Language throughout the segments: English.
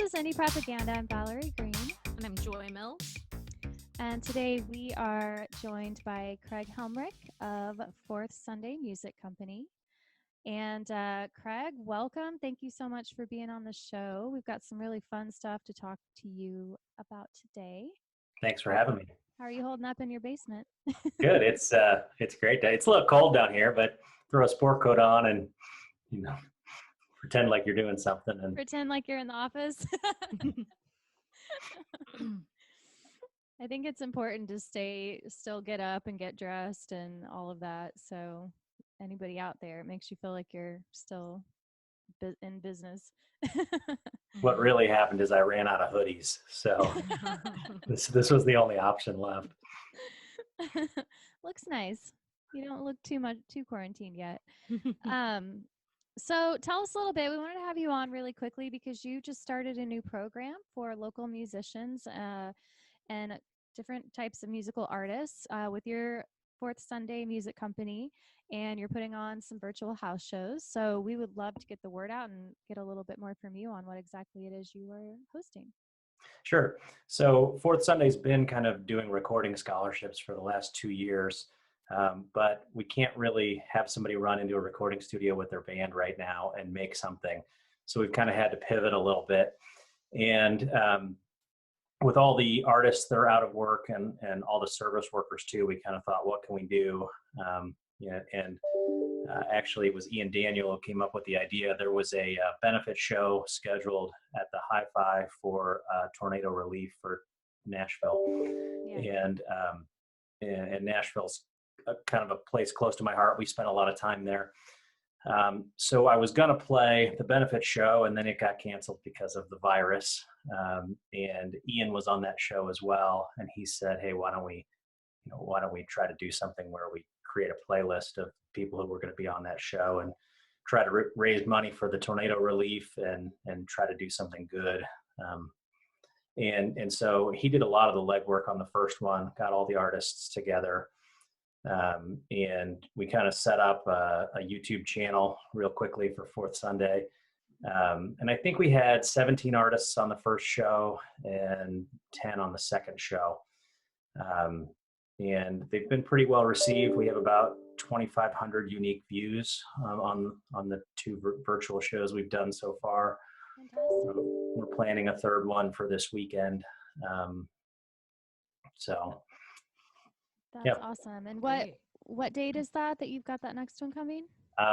is Indie Propaganda. I'm Valerie Green. And I'm Joy Mills. And today we are joined by Craig Helmrich of Fourth Sunday Music Company. And Craig, welcome. Thank you so much for being on the show. We've got some really fun stuff to talk to you about today. Thanks for having me. How are you holding up in your basement? Good. It's great. It's a little cold down here, but throw a sport coat on and pretend like you're doing something and pretend like you're in the office. I think it's important to still get up and get dressed and all of that. So anybody out there, it makes you feel like you're still in business. What really happened is I ran out of hoodies. So this was the only option left. Looks nice. You don't look too quarantined yet. So tell us a little bit. We wanted to have you on really quickly because you just started a new program for local musicians and different types of musical artists with your Fourth Sunday Music Company, and you're putting on some virtual house shows. So we would love to get the word out and get a little bit more from you on what exactly it is you are hosting. Sure. So Fourth Sunday's been kind of doing recording scholarships for the last 2 years, but we can't really have somebody run into a recording studio with their band right now and make something. So we've kind of had to pivot a little bit. And with all the artists that are out of work and all the service workers too, we kind of thought, what can we do? Actually, it was Ian Daniel who came up with the idea. There was a benefit show scheduled at the Hi-Fi for tornado relief for Nashville. Yeah. And Nashville's kind of a place close to my heart. We spent a lot of time there. So I was going to play the benefit show, and then it got canceled because of the virus. And Ian was on that show as well. And he said, hey, why don't we try to do something where we create a playlist of people who were going to be on that show and try to raise money for the tornado relief and try to do something good. And so he did a lot of the legwork on the first one, got all the artists together. And we kind of set up a YouTube channel real quickly for Fourth Sunday. And I think we had 17 artists on the first show and 10 on the second show. And they've been pretty well received. We have about 2,500 unique views on the two virtual shows we've done so far. We're planning a third one for this weekend. That's awesome. And what date is that you've got that next one coming?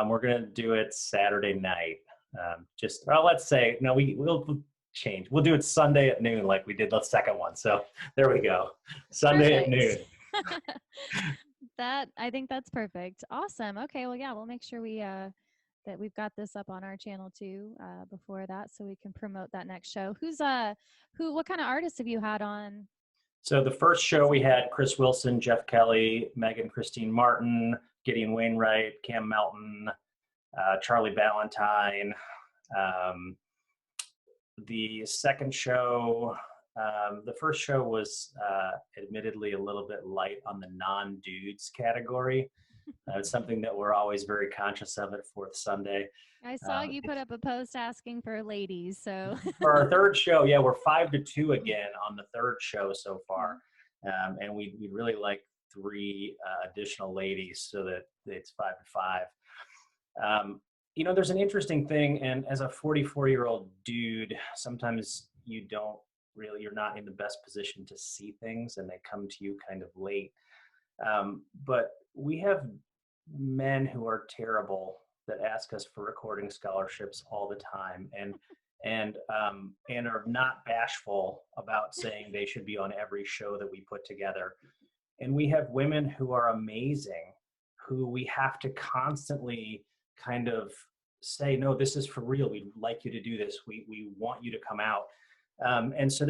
We're going to do it Saturday night. Let's say, no, we'll change. We'll do it Sunday at noon like we did the second one. So there we go. Sunday at noon. I think that's perfect. Awesome. Okay. Well, yeah, we'll make sure that we've got this up on our channel too before that, so we can promote that next show. What kind of artists have you had on? So the first show we had Chris Wilson, Jeff Kelly, Megan Christine Martin, Gideon Wainwright, Cam Melton, Charlie Ballantyne. The second show, the first show was admittedly a little bit light on the non-dudes category. It's something that we're always very conscious of at Fourth Sunday. I saw you put up a post asking for ladies. So for our third show, yeah, we're 5-2 again on the third show so far. And we'd really like 3 additional ladies so that it's 5-5. There's an interesting thing. And as a 44-year-old dude, sometimes you're not in the best position to see things and they come to you kind of late. But we have men who are terrible that ask us for recording scholarships all the time and are not bashful about saying they should be on every show that we put together. And we have women who are amazing, who we have to constantly kind of say, no, this is for real. We'd like you to do this. We want you to come out. And so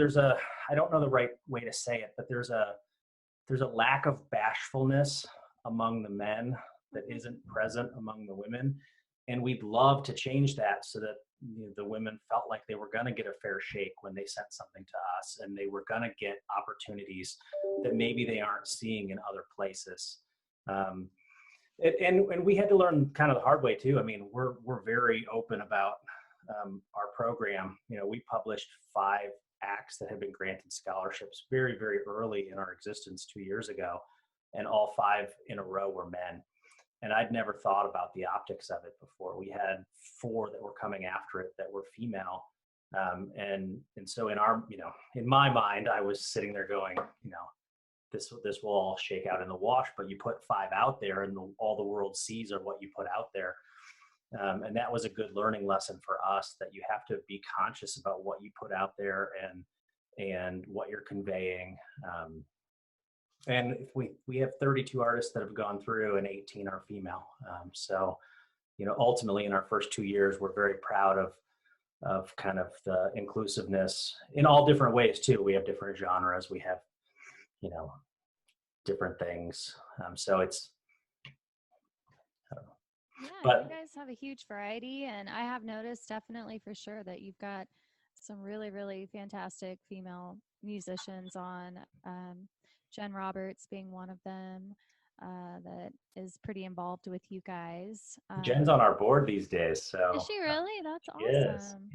I don't know the right way to say it, but there's a lack of bashfulness among the men that isn't present among the women. And we'd love to change that so that the women felt like they were going to get a fair shake when they sent something to us, and they were going to get opportunities that maybe they aren't seeing in other places. And we had to learn kind of the hard way too. I mean, we're very open about our program, we published 5 acts that had been granted scholarships very, very early in our existence 2 years ago, and all 5 in a row were men. And I'd never thought about the optics of it before. We had 4 that were coming after it that were female. And so in my mind, I was sitting there going, this will all shake out in the wash, but you put 5 out there and all the world sees are what you put out there. And that was a good learning lesson for us, that you have to be conscious about what you put out there and what you're conveying. And we have 32 artists that have gone through, and 18 are female. So, ultimately in our first 2 years, we're very proud of kind of the inclusiveness in all different ways too. We have different genres. We have, different things. So it's, Yeah, but you guys have a huge variety, and I have noticed definitely for sure that you've got some really, really fantastic female musicians on. Jen Roberts being one of them, that is pretty involved with you guys. Jen's on our board these days. So Is she really? That's she is, awesome.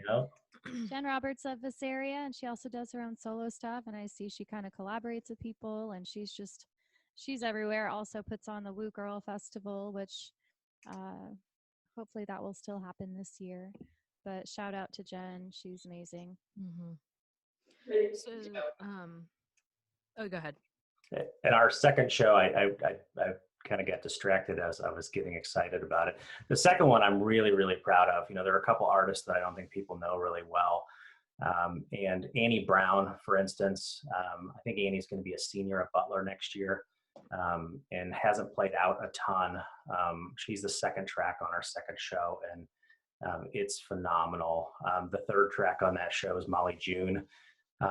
Jen Roberts of this area, and she also does her own solo stuff. And I see she kind of collaborates with people, and she's everywhere. Also puts on the Woo Girl Festival, which hopefully that will still happen this year. But shout out to Jen. She's amazing. So, oh, go ahead. In our second show, I kind of got distracted as I was getting excited about it. The second one I'm really, really proud of. There are a couple artists that I don't think people know really well. And Annie Brown, for instance, I think Annie's going to be a senior at Butler next year, and hasn't played out a ton. She's the second track on our second show, and it's phenomenal. The third track on that show is Molly June.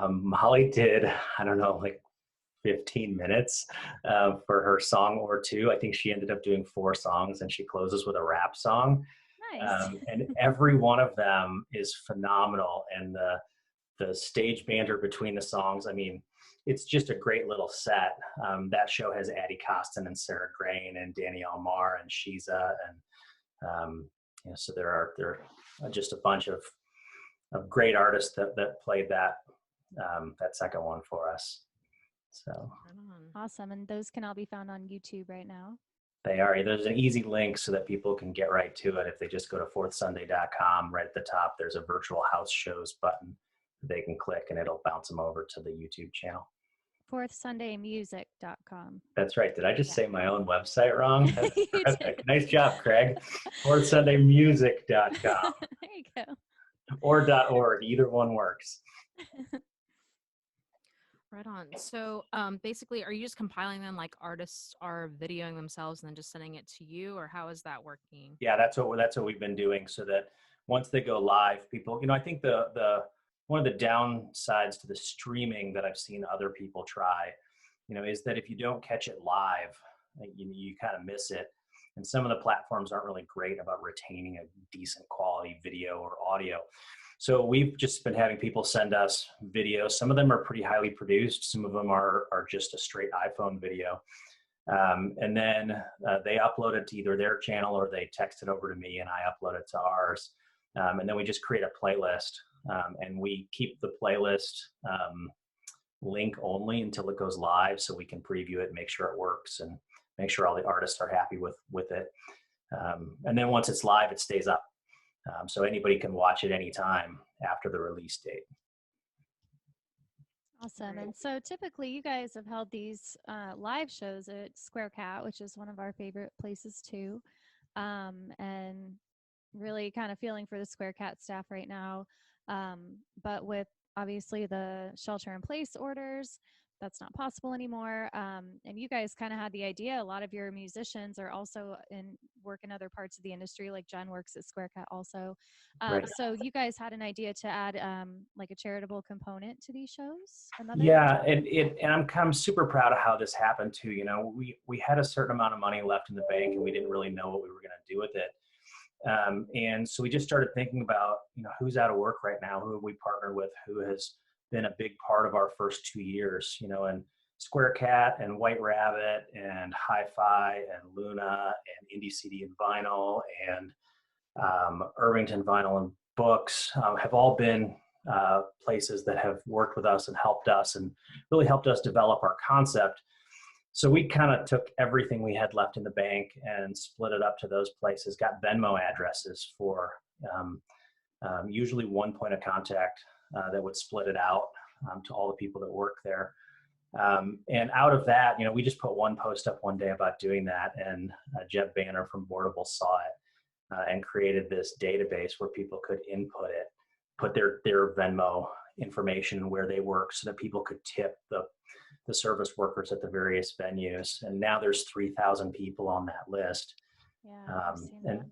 Molly did, I don't know, like 15 minutes for her song or two. I think she ended up doing 4 songs, and she closes with a rap song. Nice. And every one of them is phenomenal. And the stage banter between the songs, I mean, it's just a great little set. That show has Addie Costin and Sarah Grain and Danielle Marr and Shiza. And so there are just a bunch of great artists that played that second one for us. So Awesome. And those can all be found on YouTube right now. They are. There's an easy link so that people can get right to it. If they just go to fourthsunday.com, right at the top, there's a virtual house shows button they can click, and it'll bounce them over to the YouTube channel. fourthsundaymusic.com. That's right. Did I just say my own website wrong? That's terrific. Nice job, Craig. fourthsundaymusic.com. There you go. Or .org. Either one works. Right on. So basically, are you just compiling them like artists are videoing themselves and then just sending it to you, or how is that working? Yeah, that's what we've been doing, so that once they go live, people, I think the one of the downsides to the streaming that I've seen other people try, is that if you don't catch it live, you kind of miss it. And some of the platforms aren't really great about retaining a decent quality video or audio. So we've just been having people send us videos. Some of them are pretty highly produced. Some of them are just a straight iPhone video. And then they upload it to either their channel or they text it over to me and I upload it to ours. And then we just create a playlist. And we keep the playlist link only until it goes live, so we can preview it, make sure it works, and make sure all the artists are happy with it. And then once it's live, it stays up. So anybody can watch it anytime after the release date. Awesome. And so typically you guys have held these live shows at Square Cat, which is one of our favorite places too. And really kind of feeling for the Square Cat staff right now. But with obviously the shelter in place orders, that's not possible anymore. And you guys kind of had the idea. A lot of your musicians are also work in other parts of the industry, like Jen works at Square Cat also. Right. So you guys had an idea to add like a charitable component to these shows? Yeah, and I'm super proud of how this happened too. We had a certain amount of money left in the bank, and we didn't really know what we were going to do with it. And so we just started thinking about, who's out of work right now, who have we partnered with, who has been a big part of our first 2 years, and Square Cat and White Rabbit and Hi-Fi and Luna and Indie CD and Vinyl and Irvington Vinyl and books have all been places that have worked with us and helped us and really helped us develop our concept. So we kind of took everything we had left in the bank and split it up to those places, got Venmo addresses for usually one point of contact that would split it out to all the people that work there. And out of that, we just put one post up one day about doing that. And Jeb Banner from Boardable saw it and created this database where people could input it, put their Venmo information where they work so that people could tip the service workers at the various venues. And now there's 3,000 people on that list. Yeah, I've seen and,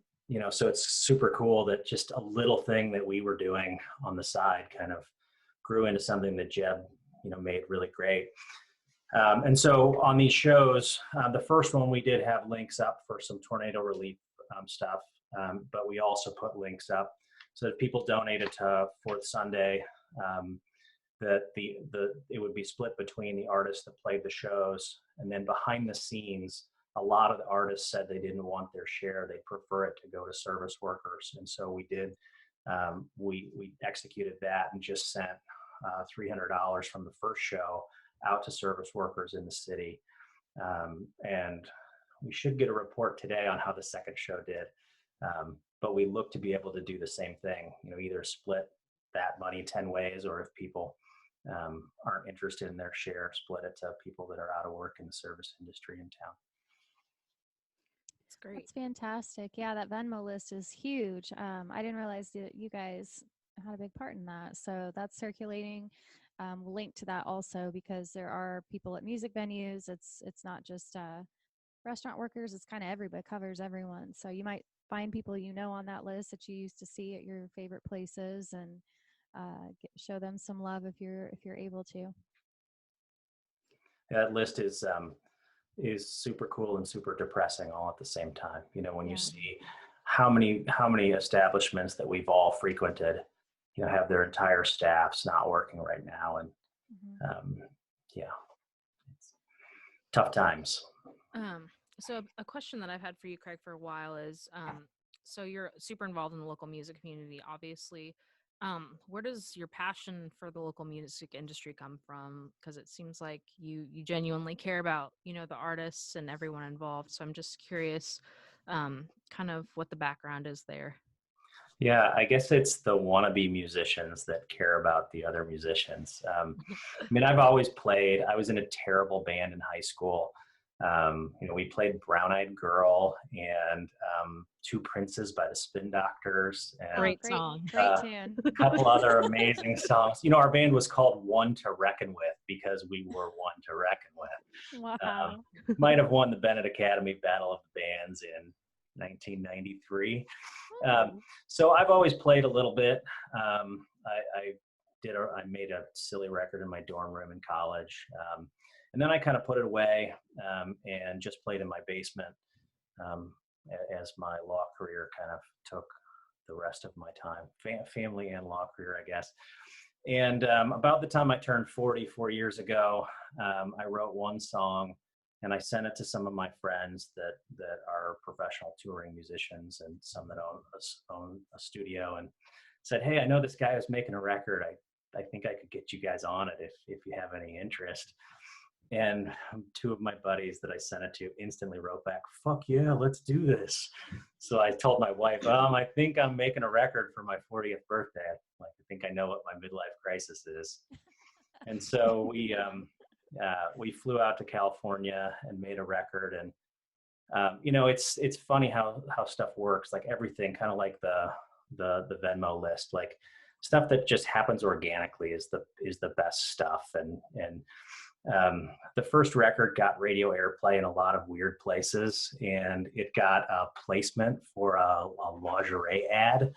so it's super cool that just a little thing that we were doing on the side kind of grew into something that Jeb, made really great. And so on these shows, the first one we did have links up for some tornado relief stuff, but we also put links up so that people donated to Fourth Sunday, that it would be split between the artists that played the shows, and then behind the scenes, a lot of the artists said they didn't want their share; they prefer it to go to service workers, and so we did. We executed that and just sent $300 from the first show out to service workers in the city, and we should get a report today on how the second show did. But we look to be able to do the same thing, either split that money 10 ways, or if people aren't interested in their share, split it to people that are out of work in the service industry in town. That's great. That's fantastic. Yeah, that Venmo list is huge. I didn't realize that you guys had a big part in that. So that's circulating. We'll link to that also, because there are people at music venues. It's not just restaurant workers. It's kind of everybody, covers everyone. So you might find people on that list that you used to see at your favorite places, and show them some love if you're able to. That list is super cool and super depressing all at the same time. When you see how many establishments that we've all frequented, have their entire staffs not working right now, and it's tough times. So a question that I've had for you, Craig, for a while is, so you're super involved in the local music community, obviously. Where does your passion for the local music industry come from? Because it seems like you genuinely care about, the artists and everyone involved. So I'm just curious, kind of what the background is there. Yeah, I guess it's the wannabe musicians that care about the other musicians. I've always played. I was in a terrible band in high school. We played Brown Eyed Girl and Two Princes by the Spin Doctors. And great song. Great tune. A couple other amazing songs. Our band was called One to Reckon With because we were one to reckon with. Wow. Might have won the Bennett Academy Battle of the Bands in 1993. So I've always played a little bit. I made a silly record in my dorm room in college. And then I kind of put it away and just played in my basement as my law career kind of took the rest of my time, family and law career, I guess. And about the time I turned 40 4 years ago, I wrote one song and I sent it to some of my friends that are professional touring musicians and some that own a studio, and said, "Hey, I know this guy is making a record. I think I could get you guys on it if you have any interest." And two of my buddies that I sent it to instantly wrote back, "Fuck yeah, let's do this." So I told my wife, "I think I'm making a record for my 40th birthday. I think I know what my midlife crisis is." And so we flew out to California and made a record. And it's funny how stuff works. Like everything, kind of like the Venmo list, like stuff that just happens organically is the best stuff. And the first record got radio airplay in a lot of weird places, and it got a placement for a lingerie ad.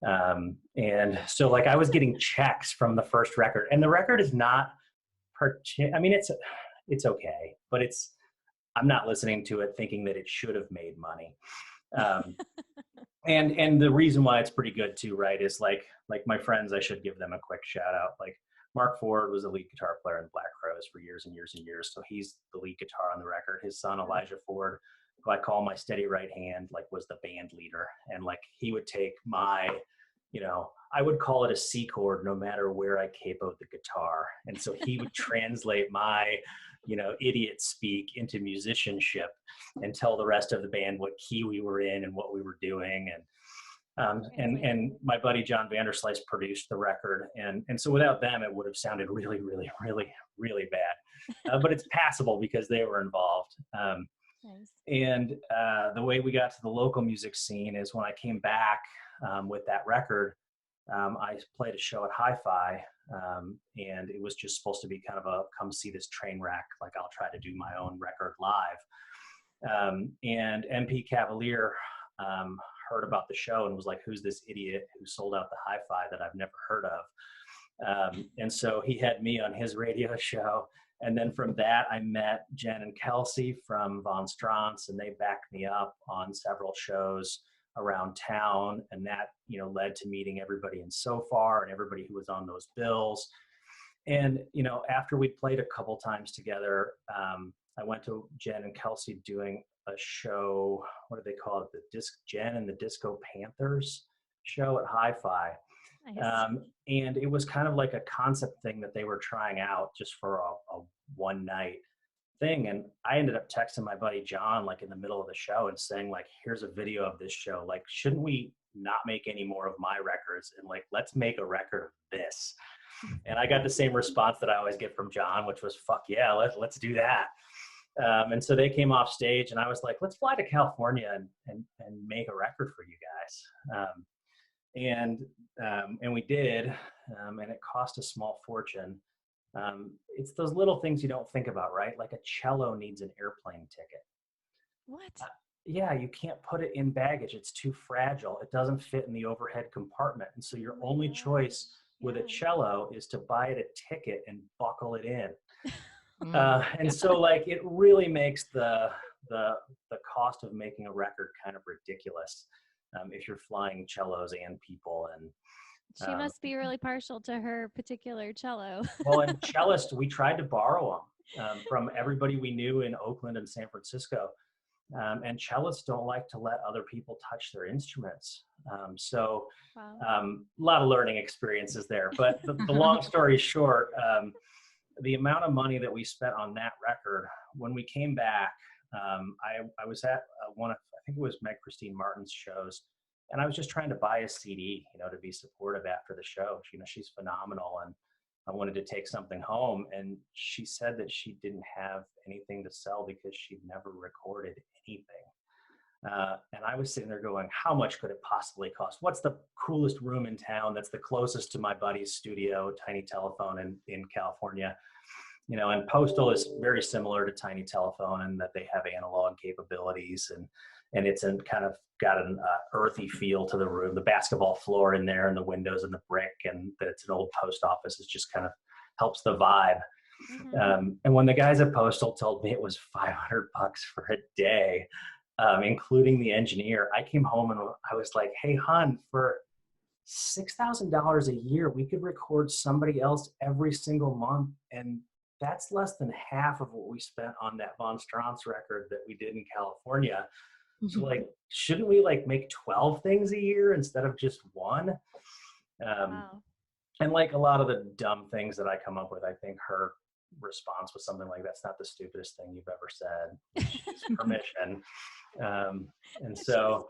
And so I was getting checks from the first record, and the record is not it's okay, but I'm not listening to it thinking that it should have made money. And the reason why it's pretty good too, right, is like my friends, I should give them a quick shout out. Like Mark Ford was the lead guitar player in Black Crowes for years and years and years. So he's the lead guitar on the record. His son, Elijah Ford, who I call my steady right hand, was the band leader. And he would take my, I would call it a C chord no matter where I capoed the guitar. And so he would translate my, idiot speak into musicianship and tell the rest of the band what key we were in and what we were doing. And my buddy John Vanderslice produced the record. And so without them, it would have sounded really, really, really, really bad. But it's passable because they were involved. Nice. And the way we got to the local music scene is when I came back with that record, I played a show at Hi-Fi, and it was just supposed to be kind of a come see this train wreck, like I'll try to do my own record live. And MP Cavalier heard about the show and was like, who's this idiot who sold out the Hi-Fi that I've never heard of? And so he had me on his radio show. And then from that, I met Jen and Kelsey from Von Strance, and they backed me up on several shows around town. And that, led to meeting everybody in So Far and everybody who was on those bills. And, after we played a couple times together, I went to Jen and Kelsey doing a show, what do they call it? The Jen and the Disco Panthers show at Hi-Fi. Nice. And it was kind of like a concept thing that they were trying out just for a one night thing. And I ended up texting my buddy John, like in the middle of the show, and saying, like, here's a video of this show. Like, shouldn't we not make any more of my records? And like, let's make a record of this. And I got the same response that I always get from John, which was, fuck yeah, let's do that. And so they came off stage and I was like, let's fly to California and make a record for you guys. And we did, and it cost a small fortune. It's those little things you don't think about, right? Like a cello needs an airplane ticket. What? Yeah, you can't put it in baggage. It's too fragile. It doesn't fit in the overhead compartment. And so your only choice with a cello is to buy it a ticket and buckle it in. And so like it really makes the cost of making a record kind of ridiculous if you're flying cellos and people. And She must be really partial to her particular cello. well, and cellists, we tried to borrow them from everybody we knew in Oakland and San Francisco. And cellists don't like to let other people touch their instruments. So a lot of learning experiences there. But the long story short, the amount of money that we spent on that record, when we came back, I was at one of, I think it was Meg Christine Martin's shows, and I was just trying to buy a CD, to be supportive after the show. She's phenomenal, and I wanted to take something home. And she said that she didn't have anything to sell because she'd never recorded anything. And I was sitting there going, how much could it possibly cost? What's the coolest room in town that's the closest to my buddy's studio, Tiny Telephone in California? And Postal is very similar to Tiny Telephone in that they have analog capabilities, and it's kind of got an earthy feel to the room. The basketball floor in there and the windows and the brick, and that it's an old post office, it just kind of helps the vibe. Mm-hmm. And when the guys at Postal told me it was $500 for a day, including the engineer, I came home and I was like, hey, hon, for $6,000 a year, we could record somebody else every single month. And that's less than half of what we spent on that Von Strance record that we did in California. So like, shouldn't we like make 12 things a year instead of just one? And like a lot of the dumb things that I come up with, I think her response was something like, that's not the stupidest thing you've ever said. It's permission. And so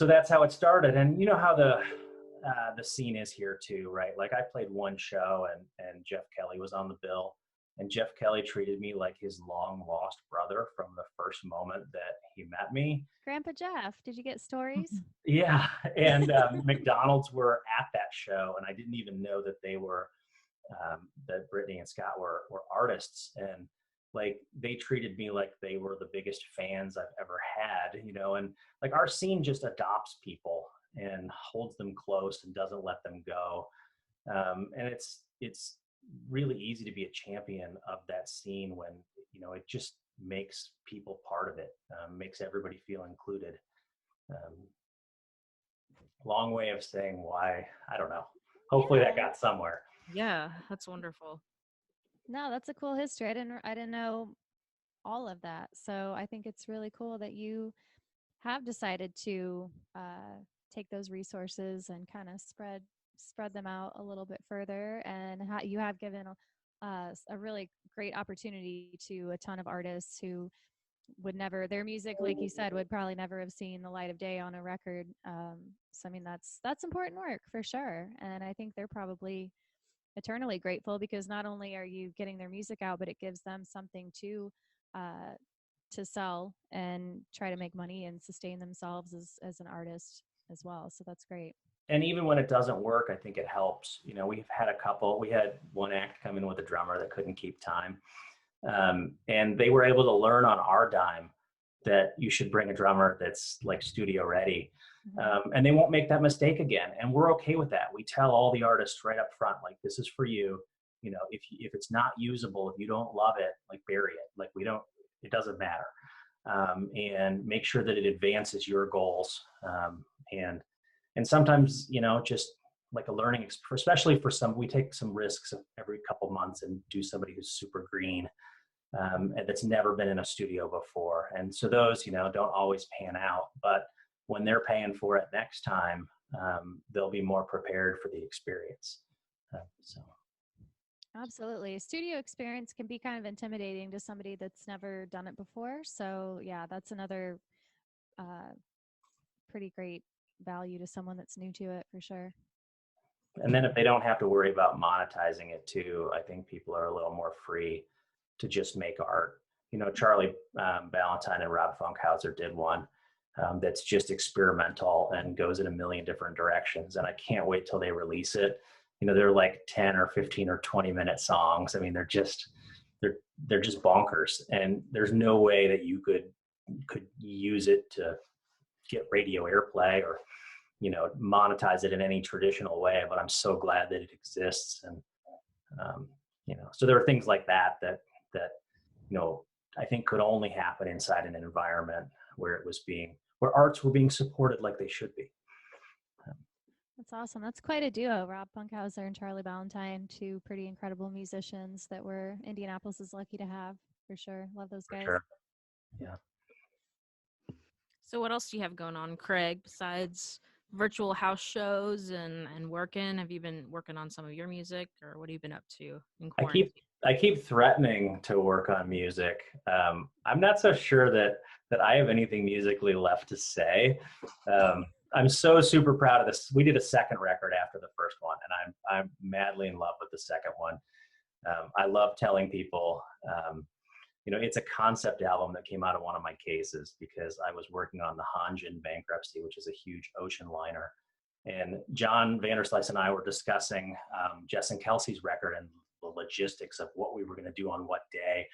that's how it started. And you know how the scene is here too, right? Like I played one show and Jeff Kelly was on the bill, and Jeff Kelly treated me like his long lost brother from the first moment that he met me. Grandpa Jeff, did you get stories? Yeah. And McDonald's were at that show, and I didn't even know that they were, that Brittany and Scott were artists. And like, they treated me like they were the biggest fans I've ever had, and like our scene just adopts people and holds them close and doesn't let them go. And it's really easy to be a champion of that scene when, it just makes people part of it, makes everybody feel included. Long way of saying why, I don't know. Hopefully that got somewhere. Yeah, that's wonderful. No, that's a cool history. I didn't know all of that. So I think it's really cool that you have decided to take those resources and kind of spread them out a little bit further. And you have given a really great opportunity to a ton of artists who would never, their music, like you said, would probably never have seen the light of day on a record. So I mean, that's important work for sure. And I think they're probably eternally grateful, because not only are you getting their music out, but it gives them something to sell and try to make money and sustain themselves as an artist as well. So that's great. And even when it doesn't work, I think it helps. You know, we had one act come in with a drummer that couldn't keep time. And they were able to learn on our dime that you should bring a drummer that's like studio ready. And they won't make that mistake again. And we're okay with that. We tell all the artists right up front, like, this is for you. You know, if it's not usable, if you don't love it, like, bury it. Like, it doesn't matter. And make sure that it advances your goals. And sometimes, you know, just like a learning, especially for we take some risks every couple months and do somebody who's super green, and that's never been in a studio before. And so those, you know, don't always pan out, but when they're paying for it next time, they'll be more prepared for the experience. So. Absolutely. Studio experience can be kind of intimidating to somebody that's never done it before. So yeah, that's another pretty great value to someone that's new to it, for sure. And then if they don't have to worry about monetizing it too, I think people are a little more free to just make art. You know, Charlie Valentine and Rob Funkhauser did one that's just experimental and goes in a million different directions. And I can't wait till they release it. You know, they're like 10 or 15 or 20-minute songs. I mean, they're just bonkers. And there's no way that you could use it to get radio airplay or, you know, monetize it in any traditional way. But I'm so glad that it exists. And, you know, so there are things like that, you know, I think could only happen inside an environment where arts were being supported like they should be. That's awesome. That's quite a duo, Rob Funkhauser and Charlie Valentine, two pretty incredible musicians that Indianapolis is lucky to have, for sure. Love those guys. Sure. Yeah. So what else do you have going on, Craig, besides virtual house shows and working? Have you been working on some of your music, or what have you been up to in quarantine? I keep threatening to work on music. I'm not so sure that I have anything musically left to say. I'm so super proud of this. We did a second record after the first one, and I'm madly in love with the second one. I love telling people, you know, it's a concept album that came out of one of my cases, because I was working on the Hanjin bankruptcy, which is a huge ocean liner. And John Vanderslice and I were discussing Jess and Kelsey's record and the logistics of what we were going to do on what day.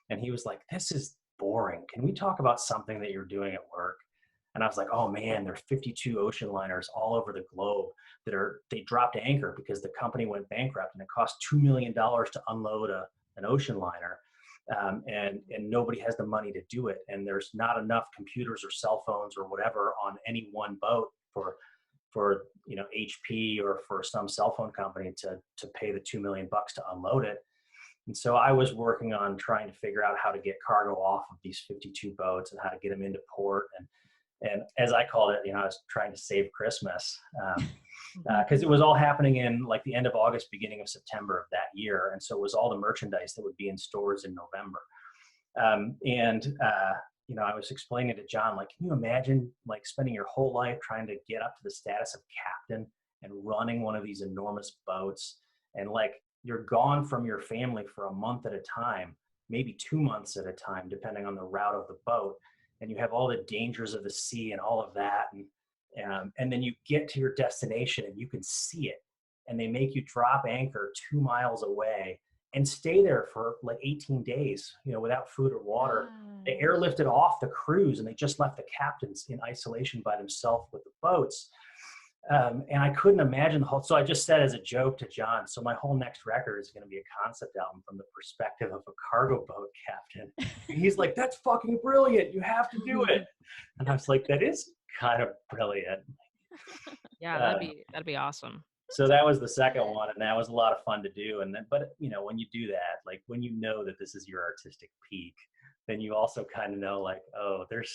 And he was like, this is boring. Can we talk about something that you're doing at work? And I was like, oh man, there's 52 ocean liners all over the globe they dropped anchor because the company went bankrupt, and it cost $2 million to unload an ocean liner. And nobody has the money to do it. And there's not enough computers or cell phones or whatever on any one boat for you know, HP or for some cell phone company to pay the $2 million to unload it. And so I was working on trying to figure out how to get cargo off of these 52 boats and how to get them into port. And as I called it, you know, I was trying to save Christmas, because it was all happening in like the end of August, beginning of September of that year. And so it was all the merchandise that would be in stores in November. You know, I was explaining to John, like, can you imagine like spending your whole life trying to get up to the status of captain and running one of these enormous boats, and like you're gone from your family for a month at a time, maybe 2 months at a time, depending on the route of the boat. And you have all the dangers of the sea and all of that. And then you get to your destination and you can see it. And they make you drop anchor 2 miles away and stay there for like 18 days, you know, without food or water. They airlifted off the crews, and they just left the captains in isolation by themselves with the boats. And I couldn't imagine so I just said as a joke to John, so my whole next record is going to be a concept album from the perspective of a cargo boat captain. And he's like, that's fucking brilliant. You have to do it. And I was like, that is kind of brilliant. Yeah, that'd be awesome. So that was the second one, and that was a lot of fun to do. And then, but you know, when you do that, like when you know that this is your artistic peak, then you also kind of know like, oh, there's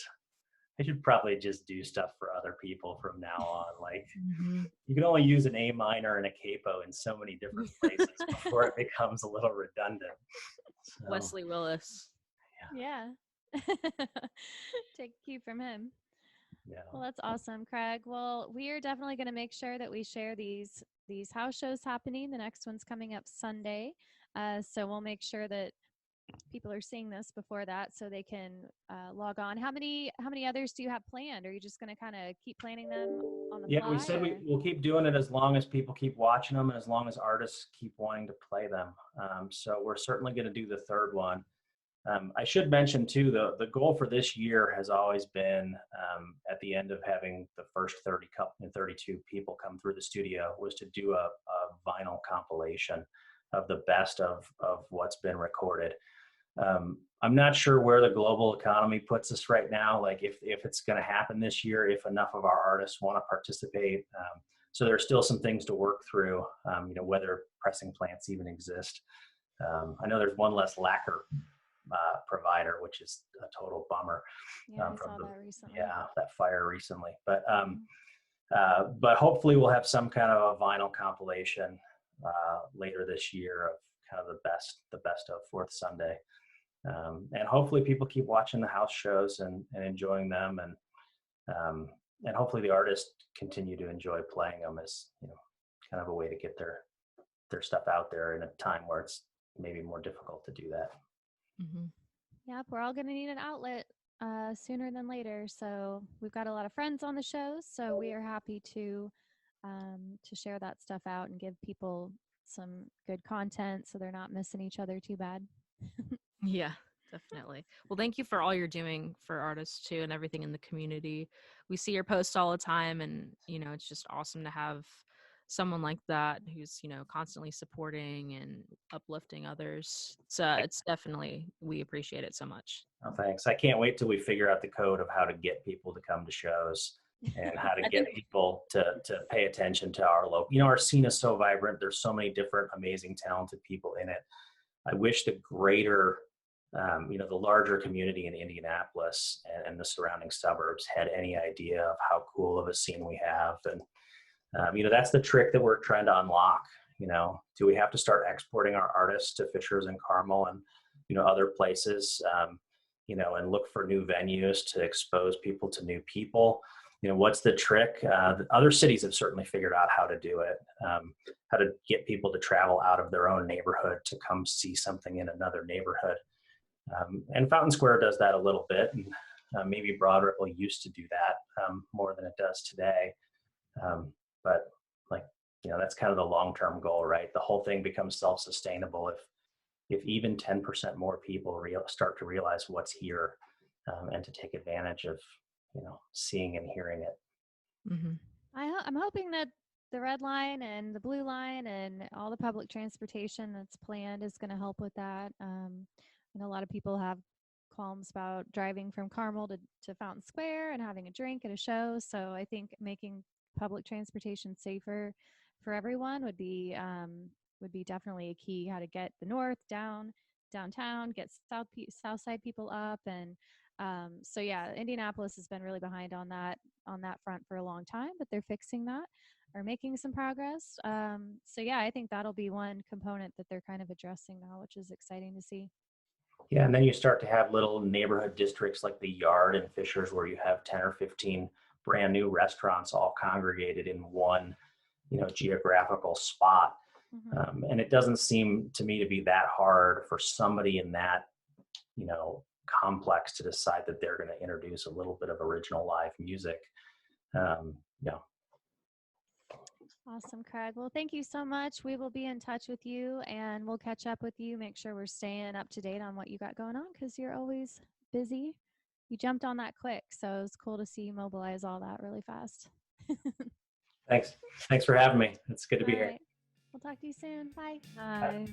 I should probably just do stuff for other people from now on. Like, Mhm. you can only use an A minor and a capo in so many different places before it becomes a little redundant. So, Wesley Willis. Yeah. Take a cue from him. yeah. Well, that's awesome, Craig. Well, we are definitely going to make sure that we share these house shows happening. The next one's coming up Sunday, so we'll make sure that people are seeing this before that, so they can log on. How many others do you have planned? Are you just going to kind of keep planning them on the Yeah, fly? we said or- we'll keep doing it as long as people keep watching them and as long as artists keep wanting to play them. So we're certainly going to do the third one. I should mention too, the goal for this year has always been, at the end of having the first 32 people come through the studio, was to do a vinyl compilation of the best of what's been recorded. I'm not sure where the global economy puts us right now, like if it's going to happen this year, if enough of our artists want to participate. So there's still some things to work through, whether pressing plants even exist. I know there's one less lacquer provider, which is a total bummer. Yeah, I saw that recently. That fire recently. But hopefully we'll have some kind of a vinyl compilation later this year of kind of the best of Fourth Sunday. And hopefully people keep watching the house shows and enjoying them, and hopefully the artists continue to enjoy playing them as kind of a way to get their stuff out there in a time where it's maybe more difficult to do that. Mm-hmm. Yep, we're all going to need an outlet sooner than later. So we've got a lot of friends on the shows, so we are happy to share that stuff out and give people some good content so they're not missing each other too bad. Yeah, definitely. Well, thank you for all you're doing for artists too and everything in the community. We see your posts all the time, and it's just awesome to have someone like that who's constantly supporting and uplifting others. It's definitely, we appreciate it so much. Oh, thanks. I can't wait till we figure out the code of how to get people to come to shows and how to get people to pay attention to our local. Our scene is so vibrant. There's so many different amazing, talented people in it. I wish the greater, the larger community in Indianapolis and the surrounding suburbs had any idea of how cool of a scene we have. And, that's the trick that we're trying to unlock. Do we have to start exporting our artists to Fishers and Carmel and, other places, and look for new venues to expose people to new people? What's the trick? The other cities have certainly figured out how to do it, how to get people to travel out of their own neighborhood to come see something in another neighborhood. And Fountain Square does that a little bit, and maybe Broad Ripple used to do that more than it does today. But that's kind of the long-term goal, right? The whole thing becomes self-sustainable if even 10% more people start to realize what's here, and to take advantage of seeing and hearing it. Mm-hmm. I'm hoping that the Red Line and the Blue Line and all the public transportation that's planned is going to help with that. A lot of people have qualms about driving from Carmel to Fountain Square and having a drink at a show. So I think making public transportation safer for everyone would be definitely a key. How to get the north downtown, get south side people up, and so yeah, Indianapolis has been really behind on that front for a long time, but they're fixing that or making some progress. So yeah, I think that'll be one component that they're kind of addressing now, which is exciting to see. Yeah, and then you start to have little neighborhood districts like the Yard and Fishers where you have 10 or 15 brand new restaurants all congregated in one, geographical spot. Mm-hmm. And it doesn't seem to me to be that hard for somebody in that, complex to decide that they're going to introduce a little bit of original live music. Awesome, Craig. Well, thank you so much. We will be in touch with you and we'll catch up with you, make sure we're staying up to date on what you got going on because you're always busy. You jumped on that quick, so it was cool to see you mobilize all that really fast. Thanks for having me. It's good to be here. We'll talk to you soon. Bye. Bye.